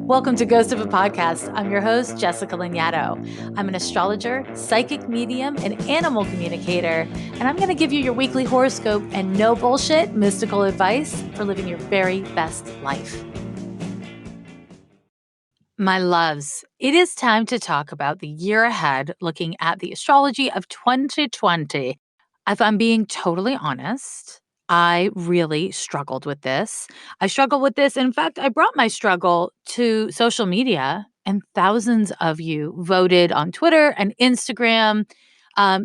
Welcome to Ghost of a Podcast. I'm your host, Jessica Lanyadoo. I'm an astrologer, psychic medium, and animal communicator, and I'm going to give you your weekly horoscope and no bullshit mystical advice for living your very best life. My loves, it is time to talk about the year ahead, looking at the astrology of 2020. If I'm being totally honest, I really struggled with this. I struggled with this. In fact, I brought my struggle to social media, and thousands of you voted on Twitter and Instagram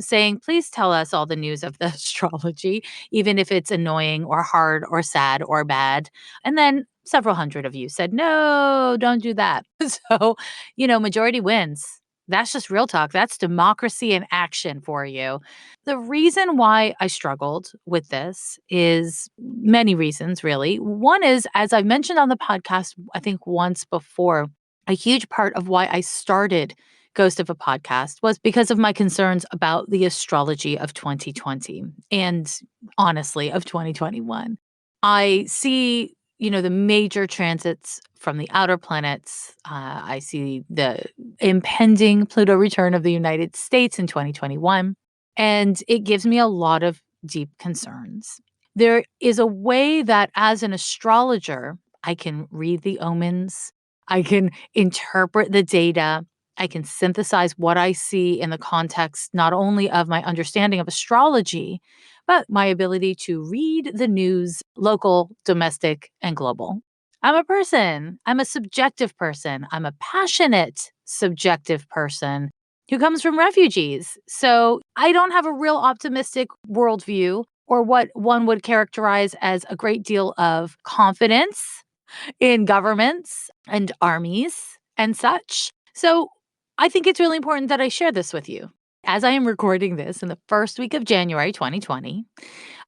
saying, please tell us all the news of the astrology, even if it's annoying or hard or sad or bad. And then several hundred of you said, no, don't do that. So, majority wins. That's just real talk. That's democracy in action for you. The reason why I struggled with this is many reasons, really. One is, as I've mentioned on the podcast, I think once before, a huge part of why I started Ghost of a Podcast was because of my concerns about the astrology of 2020 and honestly of 2021. I see, the major transits from the outer planets. I see the impending Pluto return of the United States in 2021. And it gives me a lot of deep concerns. There is a way that, as an astrologer, I can read the omens, I can interpret the data, I can synthesize what I see in the context not only of my understanding of astrology, but my ability to read the news, local, domestic, and global. I'm a person. I'm a subjective person. I'm a passionate, subjective person who comes from refugees. So I don't have a real optimistic worldview or what one would characterize as a great deal of confidence in governments and armies and such. So I think it's really important that I share this with you. As I am recording this in the first week of January 2020,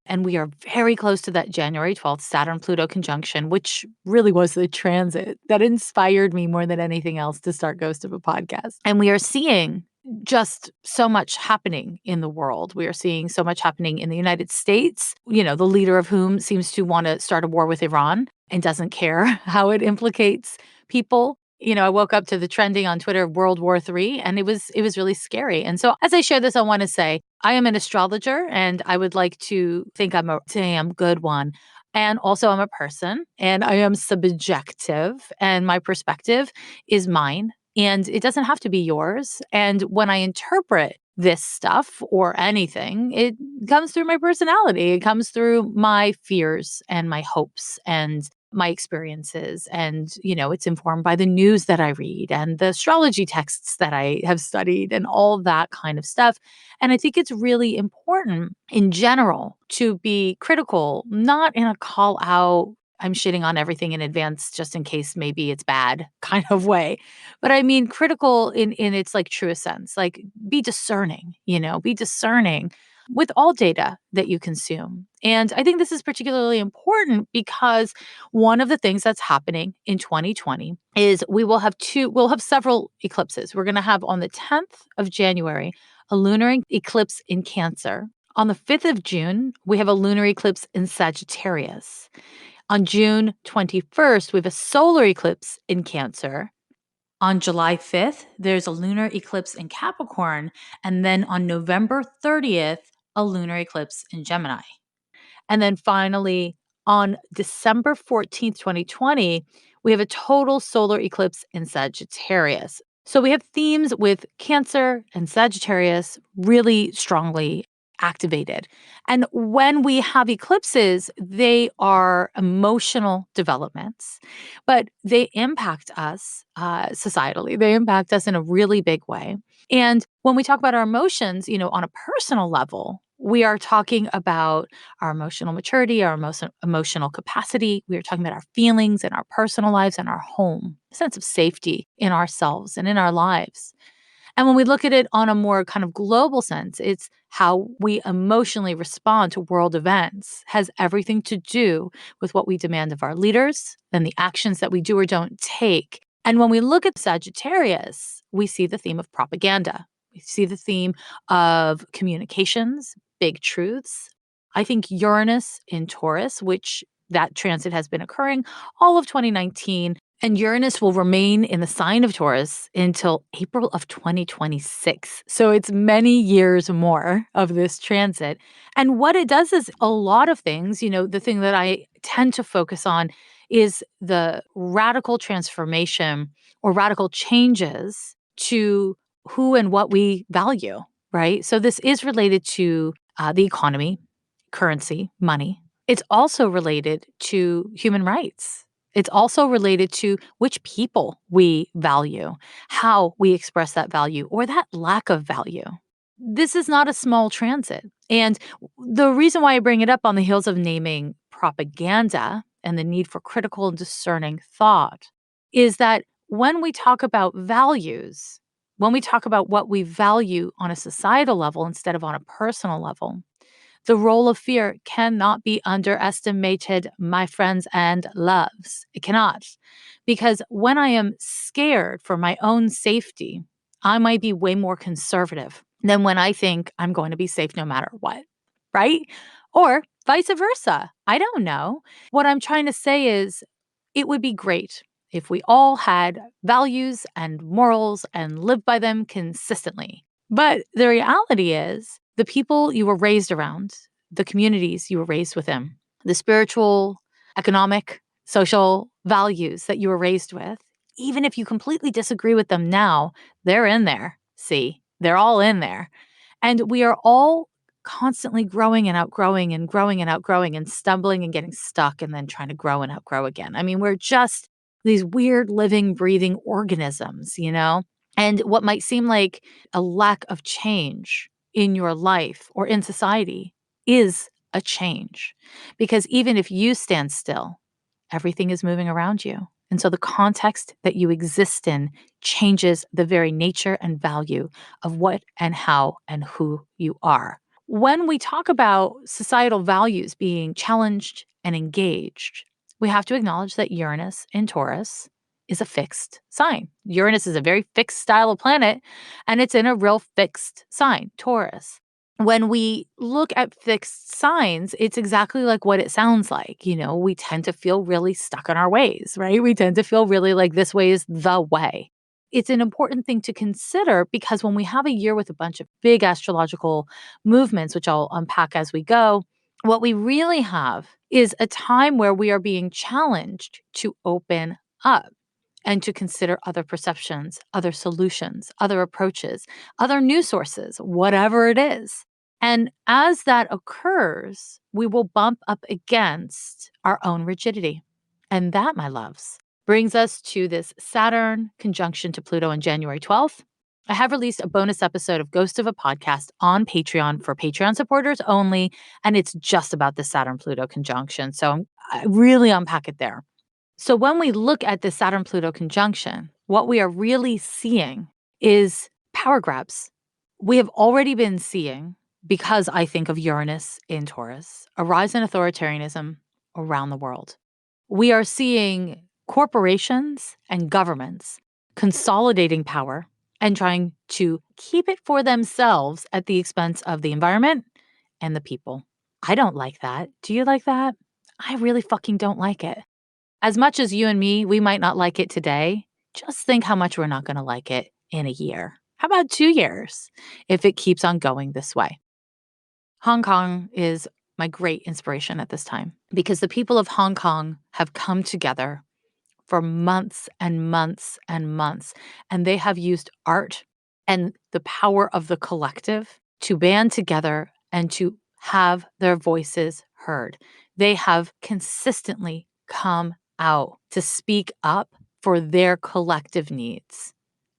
and we are very close to that January 12th Saturn-Pluto conjunction, which really was the transit that inspired me more than anything else to start Ghost of a Podcast. And we are seeing just so much happening in the world. We are seeing so much happening in the United States, the leader of whom seems to want to start a war with Iran and doesn't care how it implicates people. I woke up to the trending on Twitter World War III, and it was really scary. And so as I share this, I want to say I am an astrologer, and I would like to think I'm a damn good one. And also I'm a person, and I am subjective, and my perspective is mine, and it doesn't have to be yours. And when I interpret this stuff or anything, it comes through my personality. It comes through my fears and my hopes and my experiences. And, it's informed by the news that I read and the astrology texts that I have studied and all that kind of stuff. And I think it's really important in general to be critical, not in a call out, I'm shitting on everything in advance just in case maybe it's bad kind of way. But I mean critical in its like truest sense, like be discerning, be discerning with all data that you consume. And I think this is particularly important because one of the things that's happening in 2020 is we'll have several eclipses. We're going to have on the 10th of January a lunar eclipse in Cancer. On the 5th of June, we have a lunar eclipse in Sagittarius. On June 21st, we have a solar eclipse in Cancer. On July 5th, there's a lunar eclipse in Capricorn. And then on November 30th, a lunar eclipse in Gemini. And then finally, on December 14th, 2020, we have a total solar eclipse in Sagittarius. So we have themes with Cancer and Sagittarius really strongly activated. And when we have eclipses, they are emotional developments, but they impact us societally. They impact us in a really big way. And when we talk about our emotions, on a personal level, we are talking about our emotional maturity, our emotional capacity. We are talking about our feelings and our personal lives and our home, a sense of safety in ourselves and in our lives. And when we look at it on a more kind of global sense, it's how we emotionally respond to world events has everything to do with what we demand of our leaders and the actions that we do or don't take. And when we look at Sagittarius, we see the theme of propaganda. We see the theme of communications, big truths. I think Uranus in Taurus, which that transit has been occurring all of 2019, And Uranus will remain in the sign of Taurus until April of 2026. So it's many years more of this transit. And what it does is a lot of things. The thing that I tend to focus on is the radical transformation or radical changes to who and what we value, right? So this is related to the economy, currency, money. It's also related to human rights. It's also related to which people we value, how we express that value or that lack of value. This is not a small transit. And the reason why I bring it up on the heels of naming propaganda and the need for critical and discerning thought is that when we talk about values, when we talk about what we value on a societal level instead of on a personal level, the role of fear cannot be underestimated, my friends and loves. It cannot. Because when I am scared for my own safety, I might be way more conservative than when I think I'm going to be safe no matter what, right? Or vice versa. I don't know. What I'm trying to say is it would be great if we all had values and morals and lived by them consistently. But the reality is, the people you were raised around, the communities you were raised within, the spiritual, economic, social values that you were raised with, even if you completely disagree with them now, they're in there. See, they're all in there. And we are all constantly growing and outgrowing and growing and outgrowing and stumbling and getting stuck and then trying to grow and outgrow again. I mean, we're just these weird living, breathing organisms. And what might seem like a lack of change in your life or in society is a change. Because even if you stand still, everything is moving around you. And so the context that you exist in changes the very nature and value of what and how and who you are. When we talk about societal values being challenged and engaged, we have to acknowledge that Uranus in Taurus is a fixed sign. Uranus is a very fixed style of planet, and it's in a real fixed sign, Taurus. When we look at fixed signs, it's exactly like what it sounds like. We tend to feel really stuck in our ways, right? We tend to feel really like this way is the way. It's an important thing to consider because when we have a year with a bunch of big astrological movements, which I'll unpack as we go, what we really have is a time where we are being challenged to open up and to consider other perceptions, other solutions, other approaches, other news sources, whatever it is. And as that occurs, we will bump up against our own rigidity. And that, my loves, brings us to this Saturn conjunction to Pluto on January 12th. I have released a bonus episode of Ghost of a Podcast on Patreon for Patreon supporters only, and it's just about the Saturn-Pluto conjunction. So I really unpack it there. So when we look at the Saturn-Pluto conjunction, what we are really seeing is power grabs. We have already been seeing, because I think of Uranus in Taurus, a rise in authoritarianism around the world. We are seeing corporations and governments consolidating power and trying to keep it for themselves at the expense of the environment and the people. I don't like that. Do you like that? I really fucking don't like it. As much as you and me, we might not like it today, just think how much we're not going to like it in a year. How about 2 years if it keeps on going this way? Hong Kong is my great inspiration at this time because the people of Hong Kong have come together for months and months and months, and they have used art and the power of the collective to band together and to have their voices heard. They have consistently come out to speak up for their collective needs.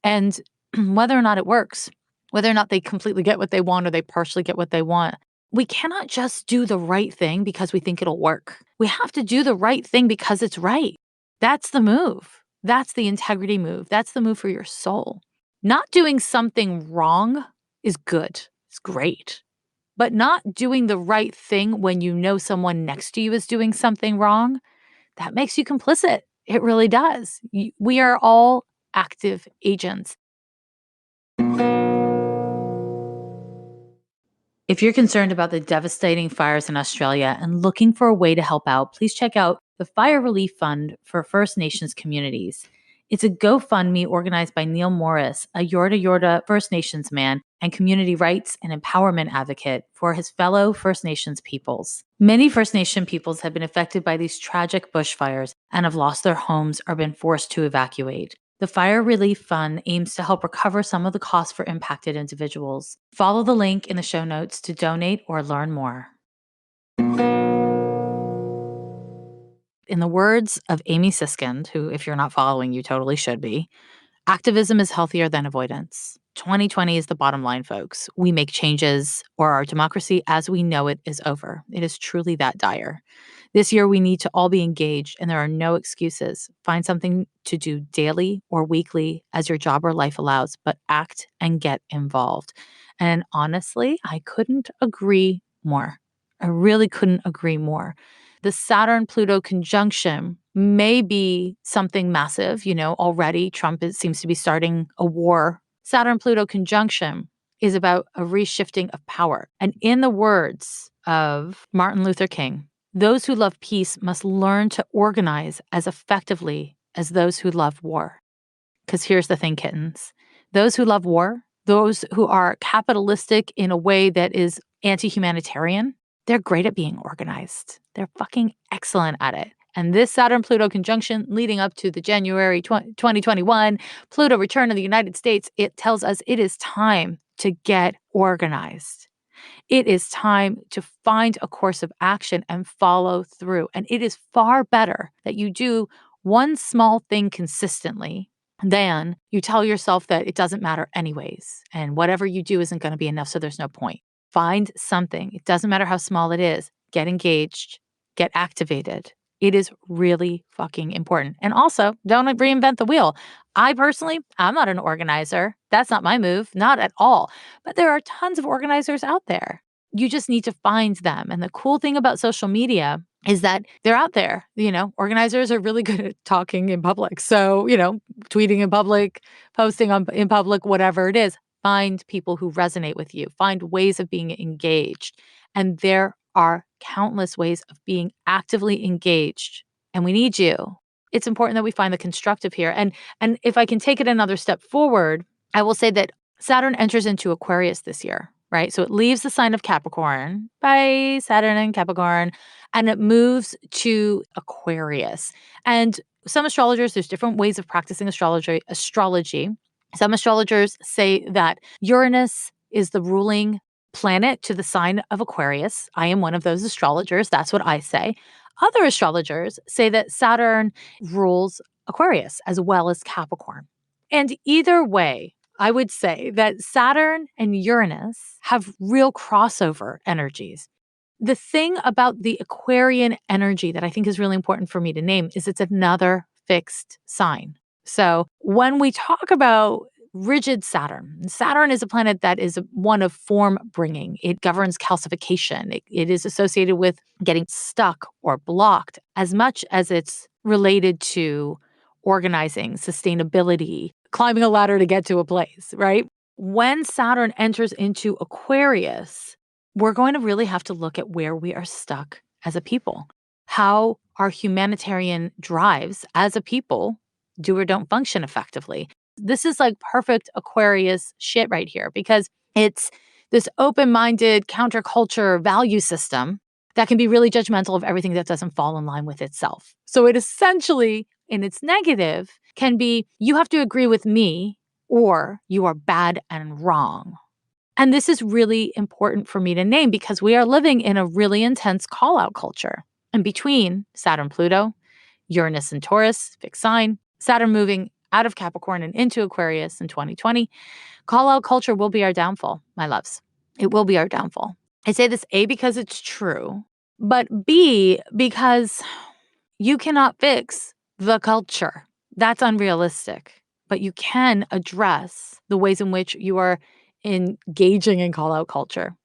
And whether or not it works, whether or not they completely get what they want or they partially get what they want, we cannot just do the right thing because we think it'll work. We have to do the right thing because it's right. That's the move. That's the integrity move. That's the move for your soul. Not doing something wrong is good. It's great. But not doing the right thing when you know someone next to you is doing something wrong, that makes you complicit. It really does. We are all active agents. If you're concerned about the devastating fires in Australia and looking for a way to help out, please check out the Fire Relief Fund for First Nations communities. It's a GoFundMe organized by Neil Morris, a Yorta Yorta First Nations man and community rights and empowerment advocate for his fellow First Nations peoples. Many First Nation peoples have been affected by these tragic bushfires and have lost their homes or been forced to evacuate. The Fire Relief Fund aims to help recover some of the costs for impacted individuals. Follow the link in the show notes to donate or learn more. In the words of Amy Siskind, who, if you're not following, you totally should be, activism is healthier than avoidance. 2020 is the bottom line, folks. We make changes, or our democracy as we know it is over. It is truly that dire. This year, we need to all be engaged, and there are no excuses. Find something to do daily or weekly as your job or life allows, but act and get involved. And honestly, I couldn't agree more. I really couldn't agree more. The Saturn-Pluto conjunction may be something massive. Already Trump seems to be starting a war. Saturn-Pluto conjunction is about a reshifting of power. And in the words of Martin Luther King, those who love peace must learn to organize as effectively as those who love war. Because here's the thing, kittens. Those who love war, those who are capitalistic in a way that is anti-humanitarian, they're great at being organized. They're fucking excellent at it. And this Saturn-Pluto conjunction leading up to the January 2021 Pluto return to the United States, it tells us it is time to get organized. It is time to find a course of action and follow through. And it is far better that you do one small thing consistently than you tell yourself that it doesn't matter anyways. And whatever you do isn't going to be enough, so there's no point. Find something. It doesn't matter how small it is. Get engaged. Get activated. It is really fucking important. And also, don't reinvent the wheel. I'm not an organizer. That's not my move, not at all. But there are tons of organizers out there. You just need to find them. And the cool thing about social media is that they're out there. Organizers are really good at talking in public. So, tweeting in public, posting in public, whatever it is. Find people who resonate with you. Find ways of being engaged. And there are countless ways of being actively engaged. And we need you. It's important that we find the constructive here. And if I can take it another step forward, I will say that Saturn enters into Aquarius this year, right? So it leaves the sign of Capricorn. Bye, Saturn and Capricorn. And it moves to Aquarius. And some astrologers, there's different ways of practicing astrology. Some astrologers say that Uranus is the ruling planet to the sign of Aquarius. I am one of those astrologers. That's what I say. Other astrologers say that Saturn rules Aquarius as well as Capricorn. And either way, I would say that Saturn and Uranus have real crossover energies. The thing about the Aquarian energy that I think is really important for me to name is it's another fixed sign. So when we talk about rigid Saturn is a planet that is one of form bringing. It governs calcification. It is associated with getting stuck or blocked as much as it's related to organizing, sustainability, climbing a ladder to get to a place, right? When Saturn enters into Aquarius, we're going to really have to look at where we are stuck as a people, how our humanitarian drives as a people do or don't function effectively. This is like perfect Aquarius shit right here because it's this open-minded counterculture value system that can be really judgmental of everything that doesn't fall in line with itself. So it essentially, in its negative, can be you have to agree with me or you are bad and wrong. And this is really important for me to name because we are living in a really intense call-out culture. And between Saturn, Pluto, Uranus and Taurus, fixed sign, Saturn moving out of Capricorn and into Aquarius in 2020, call-out culture will be our downfall, my loves. It will be our downfall. I say this A, because it's true, but B, because you cannot fix the culture. That's unrealistic. But you can address the ways in which you are engaging in call-out culture,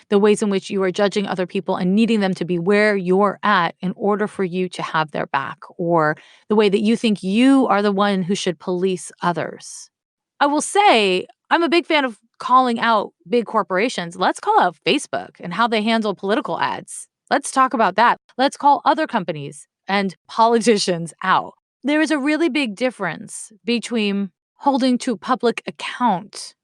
the ways in which you are judging other people and needing them to be where you're at in order for you to have their back, or the way that you think you are the one who should police others. I will say I'm a big fan of calling out big corporations. Let's call out Facebook and how they handle political ads. Let's talk about that. Let's call other companies and politicians out. There is a really big difference between holding to public account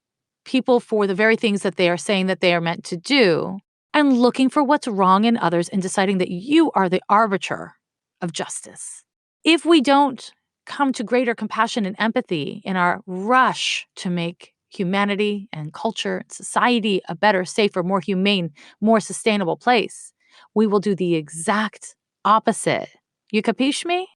people for the very things that they are saying that they are meant to do and looking for what's wrong in others and deciding that you are the arbiter of justice. If we don't come to greater compassion and empathy in our rush to make humanity and culture and society a better, safer, more humane, more sustainable place, we will do the exact opposite. You capiche me?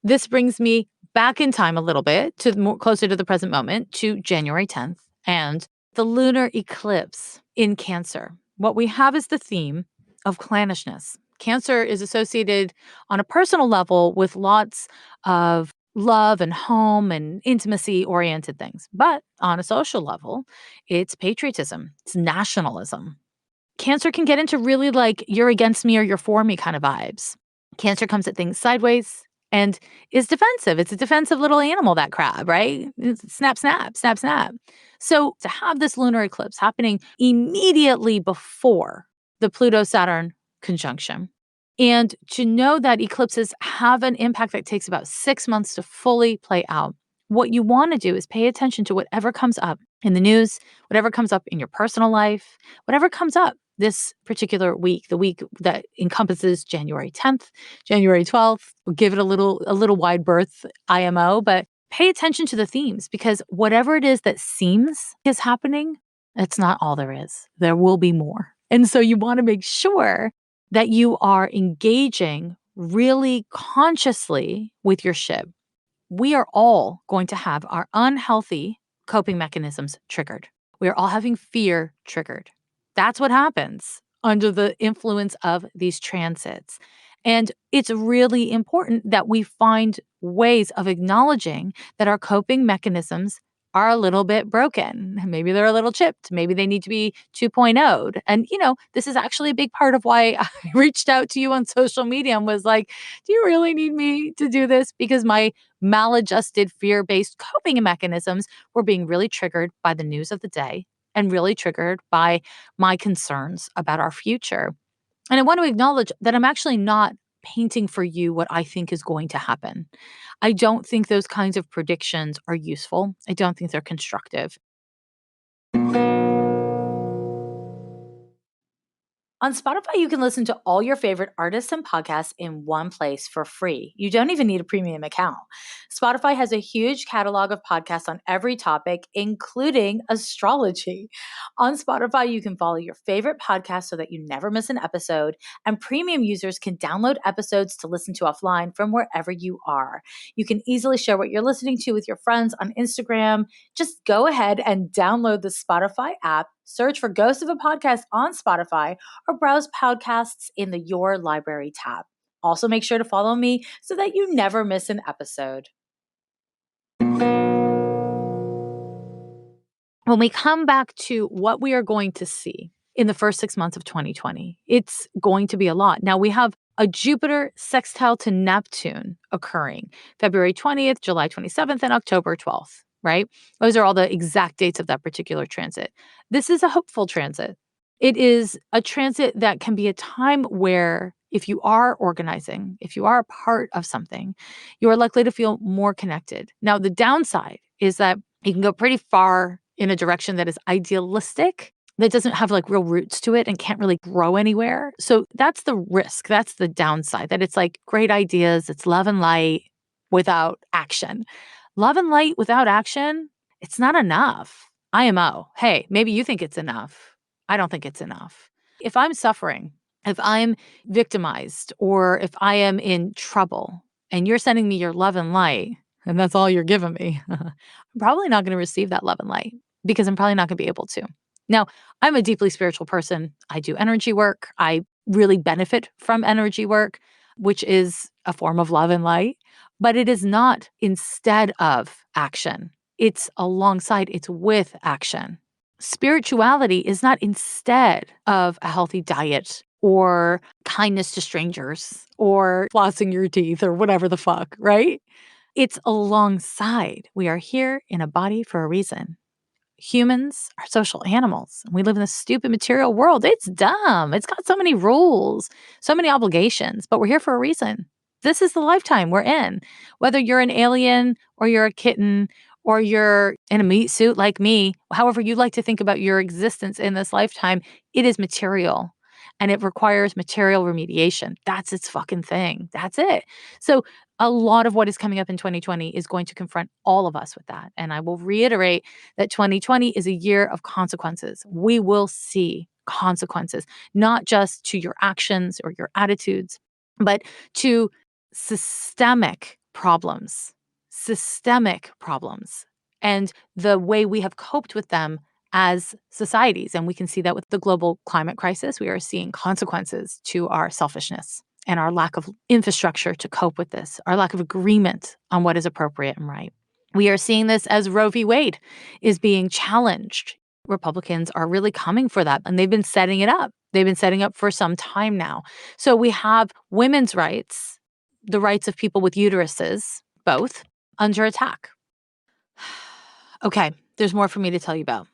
This brings me back in time a little bit to more closer to the present moment to January 10th and the lunar eclipse in Cancer. What we have is the theme of clannishness. Cancer is associated on a personal level with lots of love and home and intimacy oriented things. But on a social level, it's patriotism, it's nationalism. Cancer can get into really like you're against me or you're for me kind of vibes. Cancer comes at things sideways and is defensive. It's a defensive little animal, that crab, right? It's snap, snap, snap, snap. So to have this lunar eclipse happening immediately before the Pluto Saturn conjunction, and to know that eclipses have an impact that takes about 6 months to fully play out, what you want to do is pay attention to whatever comes up in the news, whatever comes up in your personal life, whatever comes up this particular week, the week that encompasses January 10th, January 12th. We'll give it a little wide berth IMO, but pay attention to the themes because whatever it is that seems is happening, it's not all there is. There will be more. And so you want to make sure that you are engaging really consciously with your ship. We are all going to have our unhealthy coping mechanisms triggered. We are all having fear triggered. That's what happens under the influence of these transits. And it's really important that we find ways of acknowledging that our coping mechanisms are a little bit broken. Maybe they're a little chipped. Maybe they need to be 2.0'd. And, this is actually a big part of why I reached out to you on social media and was like, do you really need me to do this? Because my maladjusted fear based coping mechanisms were being really triggered by the news of the day and really triggered by my concerns about our future. And I want to acknowledge that I'm actually not painting for you what I think is going to happen. I don't think those kinds of predictions are useful. I don't think they're constructive. On Spotify, you can listen to all your favorite artists and podcasts in one place for free. You don't even need a premium account. Spotify has a huge catalog of podcasts on every topic, including astrology. On Spotify, you can follow your favorite podcast so that you never miss an episode, and premium users can download episodes to listen to offline from wherever you are. You can easily share what you're listening to with your friends on Instagram. Just go ahead and download the Spotify app, search for Ghost of a Podcast on Spotify, or browse podcasts in the Your Library tab. Also, make sure to follow me so that you never miss an episode. When we come back to what we are going to see in the first 6 months of 2020, it's going to be a lot. Now, we have a Jupiter sextile to Neptune occurring February 20th, July 27th, and October 12th, right? Those are all the exact dates of that particular transit. This is a hopeful transit. It is a transit that can be a time where if you are organizing, if you are a part of something, you are likely to feel more connected. Now, the downside is that you can go pretty far in a direction that is idealistic, that doesn't have like real roots to it and can't really grow anywhere. So that's the risk. That's the downside, that it's like great ideas, it's love and light without action. Love and light without action, it's not enough. IMO. Hey, maybe you think it's enough. I don't think it's enough. If I'm suffering, if I'm victimized, or if I am in trouble and you're sending me your love and light, and that's all you're giving me, I'm probably not going to receive that love and light because I'm probably not going to be able to. Now, I'm a deeply spiritual person. I do energy work. I really benefit from energy work, which is a form of love and light, but it is not instead of action. It's alongside, it's with action. Spirituality is not instead of a healthy diet or kindness to strangers or flossing your teeth or whatever the fuck, right? It's alongside. We are here in a body for a reason. Humans are social animals. We live in this stupid material world. It's dumb. It's got so many rules, so many obligations, but we're here for a reason. This is the lifetime we're in. Whether you're an alien or you're a kitten or you're in a meat suit like me, however you like to think about your existence in this lifetime, it is material and it requires material remediation. That's its fucking thing. That's it. So a lot of what is coming up in 2020 is going to confront all of us with that. And I will reiterate that 2020 is a year of consequences. We will see consequences, not just to your actions or your attitudes, but to systemic problems, systemic problems, and the way we have coped with them as societies. And we can see that with the global climate crisis. We are seeing consequences to our selfishness and our lack of infrastructure to cope with this, our lack of agreement on what is appropriate and right. We are seeing this as Roe v. Wade is being challenged. Republicans are really coming for that, and they've been setting it up. They've been setting up for some time now. So we have women's rights, the rights of people with uteruses, both, under attack. Okay, there's more for me to tell you about.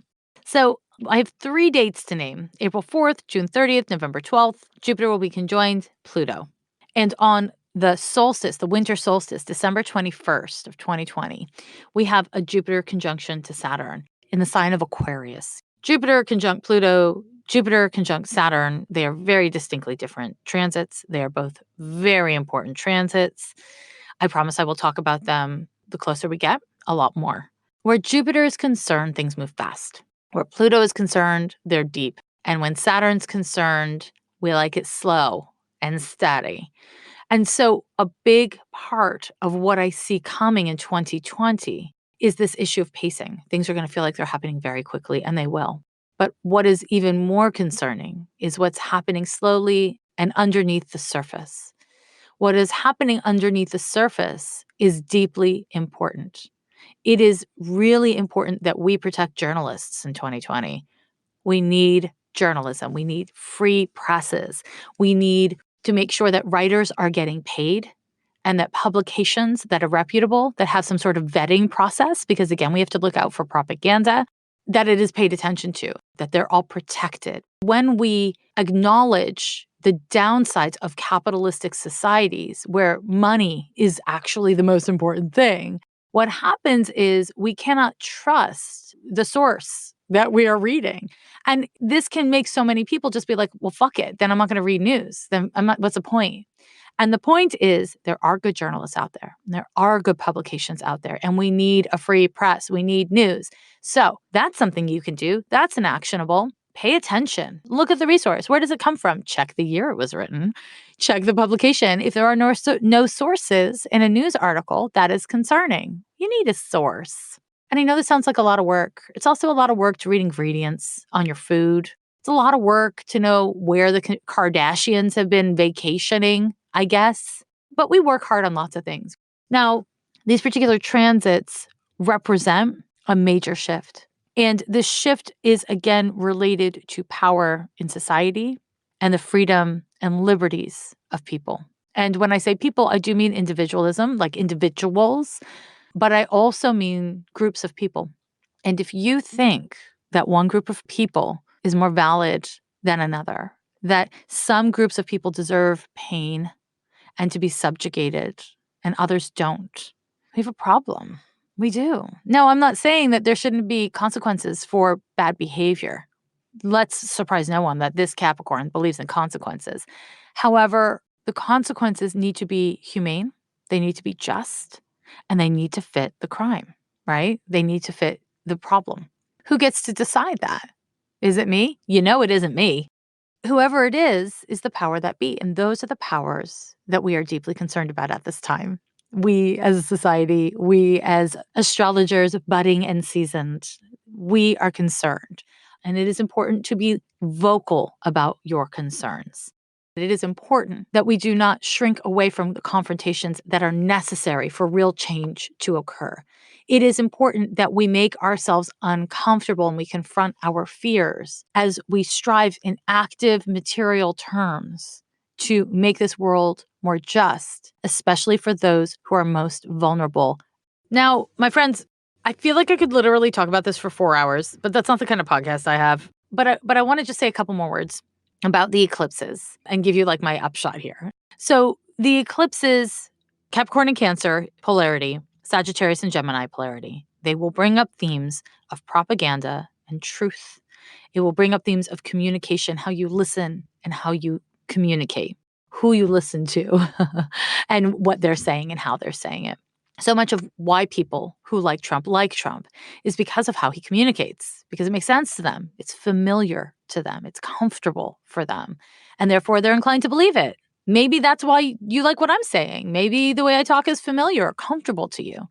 So I have 3 dates to name: April 4th, June 30th, November 12th. Jupiter will be conjoined Pluto. And on the solstice, the winter solstice, December 21st of 2020, we have a Jupiter conjunction to Saturn in the sign of Aquarius. Jupiter conjunct Pluto, Jupiter conjunct Saturn, they are very distinctly different transits. They are both very important transits. I promise I will talk about them the closer we get, a lot more. Where Jupiter is concerned, things move fast. Where Pluto is concerned, they're deep. And when Saturn's concerned, we like it slow and steady. And so a big part of what I see coming in 2020 is this issue of pacing. Things are going to feel like they're happening very quickly, and they will. But what is even more concerning is what's happening slowly and underneath the surface. What is happening underneath the surface is deeply important. It is really important that we protect journalists in 2020. We need journalism. We need free presses. We need to make sure that writers are getting paid and that publications that are reputable, that have some sort of vetting process, because again, we have to look out for propaganda, that it is paid attention to, that they're all protected. When we acknowledge the downsides of capitalistic societies where money is actually the most important thing, what happens is we cannot trust the source that we are reading. And this can make so many people just be like, well, fuck it. Then I'm not going to read news. Then what's the point? And the point is there are good journalists out there. There are good publications out there. And we need a free press. We need news. So that's something you can do. That's an actionable. Pay attention. Look at the resource. Where does it come from? Check the year it was written. Check the publication. If there are no sources in a news article, that is concerning. You need a source. And I know this sounds like a lot of work. It's also a lot of work to read ingredients on your food. It's a lot of work to know where the Kardashians have been vacationing, I guess. But we work hard on lots of things. Now, these particular transits represent a major shift. And this shift is, again, related to power in society and the freedom and liberties of people. And when I say people, I do mean individualism, like individuals, but I also mean groups of people. And if you think that one group of people is more valid than another, that some groups of people deserve pain and to be subjugated and others don't, we have a problem. We do. No, I'm not saying that there shouldn't be consequences for bad behavior. Let's surprise no one that this Capricorn believes in consequences. However, the consequences need to be humane, they need to be just, and they need to fit the crime, right? They need to fit the problem. Who gets to decide that? Is it me? You know it isn't me. Whoever it is the power that be. And those are the powers that we are deeply concerned about at this time. We as a society, we as astrologers, budding and seasoned, we are concerned. And it is important to be vocal about your concerns. It is important that we do not shrink away from the confrontations that are necessary for real change to occur. It is important that we make ourselves uncomfortable and we confront our fears as we strive in active material terms to make this world more just, especially for those who are most vulnerable. Now, my friends, I feel like I could literally talk about this for 4 hours, but that's not the kind of podcast I have. But I want to just say a couple more words about the eclipses and give you like my upshot here. So the eclipses, Capricorn and Cancer polarity, Sagittarius and Gemini polarity, they will bring up themes of propaganda and truth. It will bring up themes of communication, how you listen and how you communicate, who you listen to, and what they're saying and how they're saying it. So much of why people who like Trump is because of how he communicates, because it makes sense to them. It's familiar to them. It's comfortable for them. And therefore, they're inclined to believe it. Maybe that's why you like what I'm saying. Maybe the way I talk is familiar or comfortable to you.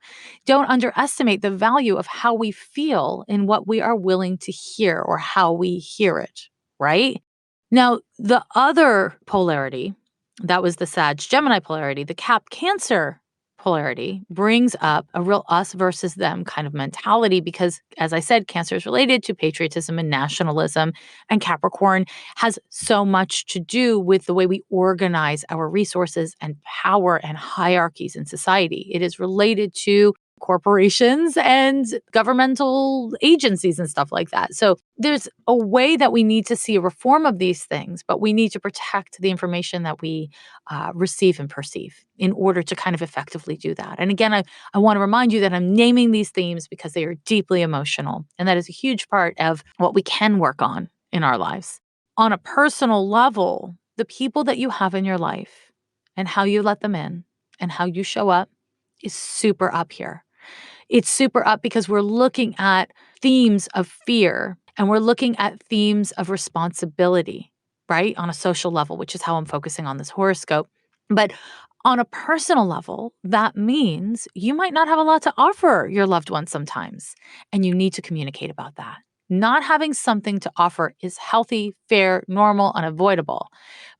Don't underestimate the value of how we feel in what we are willing to hear or how we hear it, right? Now, the other polarity, that was the Sag Gemini polarity, the Cap Cancer polarity brings up a real us versus them kind of mentality because, as I said, Cancer is related to patriotism and nationalism, and Capricorn has so much to do with the way we organize our resources and power and hierarchies in society. It is related to corporations and governmental agencies and stuff like that. So there's a way that we need to see a reform of these things, but we need to protect the information that we receive and perceive in order to kind of effectively do that. And again, I want to remind you that I'm naming these themes because they are deeply emotional. And that is a huge part of what we can work on in our lives. On a personal level, the people that you have in your life and how you let them in and how you show up is super up here. It's super up because we're looking at themes of fear and we're looking at themes of responsibility, right? On a social level, which is how I'm focusing on this horoscope. But on a personal level, that means you might not have a lot to offer your loved ones sometimes, and you need to communicate about that. Not having something to offer is healthy, fair, normal, unavoidable,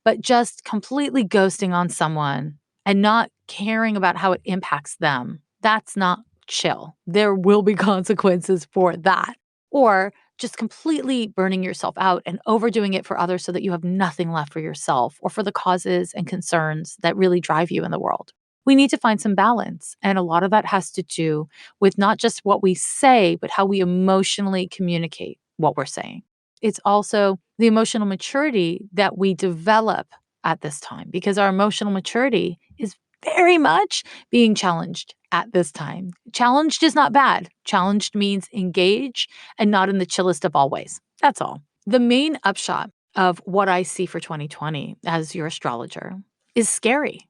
but just completely ghosting on someone and not caring about how it impacts them, that's not chill. There will be consequences for that. Or just completely burning yourself out and overdoing it for others so that you have nothing left for yourself or for the causes and concerns that really drive you in the world. We need to find some balance. And a lot of that has to do with not just what we say, but how we emotionally communicate what we're saying. It's also the emotional maturity that we develop at this time because our emotional maturity is very much being challenged at this time. Challenged is not bad. Challenged means engage and not in the chillest of all ways. That's all. The main upshot of what I see for 2020 as your astrologer is scary.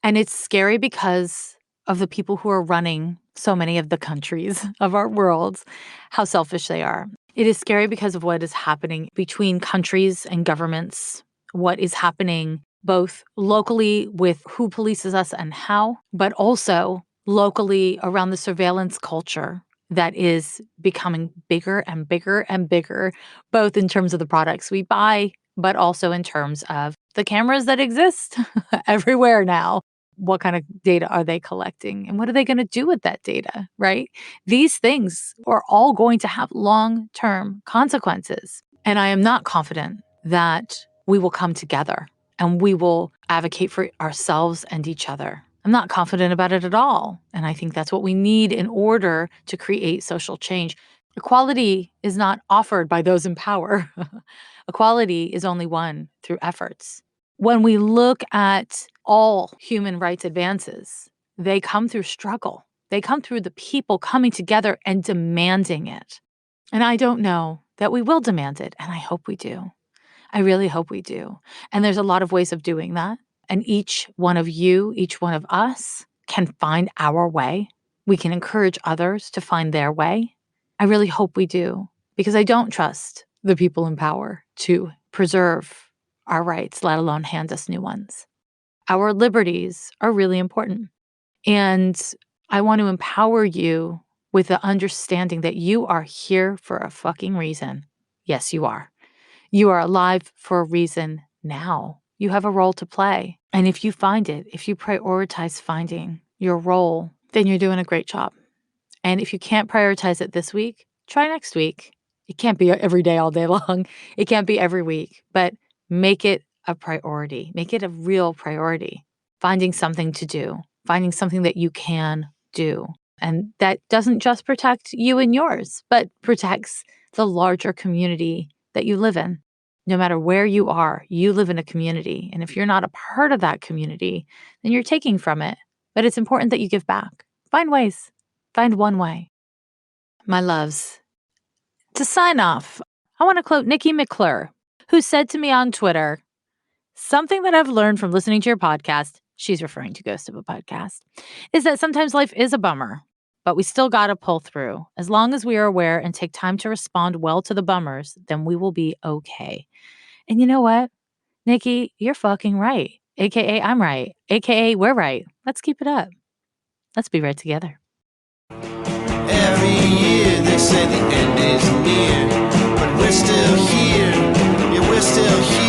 And it's scary because of the people who are running so many of the countries of our world, how selfish they are. It is scary because of what is happening between countries and governments, what is happening both locally with who polices us and how, but also locally around the surveillance culture that is becoming bigger and bigger and bigger, both in terms of the products we buy, but also in terms of the cameras that exist everywhere now. What kind of data are they collecting? And what are they going to do with that data, right? These things are all going to have long-term consequences. And I am not confident that we will come together and we will advocate for ourselves and each other. I'm not confident about it at all. And I think that's what we need in order to create social change. Equality is not offered by those in power. Equality is only won through efforts. When we look at all human rights advances, they come through struggle. They come through the people coming together and demanding it. And I don't know that we will demand it, and I hope we do. I really hope we do. And there's a lot of ways of doing that. And each one of you, each one of us can find our way. We can encourage others to find their way. I really hope we do, because I don't trust the people in power to preserve our rights, let alone hand us new ones. Our liberties are really important. And I want to empower you with the understanding that you are here for a fucking reason. Yes, you are. You are alive for a reason now. You have a role to play. And if you find it, if you prioritize finding your role, then you're doing a great job. And if you can't prioritize it this week, try next week. It can't be every day, all day long. It can't be every week, but make it a priority. Make it a real priority. Finding something to do, finding something that you can do. And that doesn't just protect you and yours, but protects the larger community that you live in. No matter where you are, you live in a community. And if you're not a part of that community, then you're taking from it. But it's important that you give back. Find ways. Find one way. My loves, to sign off, I want to quote Nikki McClure, who said to me on Twitter, something that I've learned from listening to your podcast, she's referring to Ghost of a Podcast, is that sometimes life is a bummer, but we still got to pull through. As long as we are aware and take time to respond well to the bummers, then we will be okay. And you know what? Nikki, you're fucking right. AKA I'm right. AKA we're right. Let's keep it up. Let's be right together. Every year they say the end is near, but we're still here. Yeah, we're still here.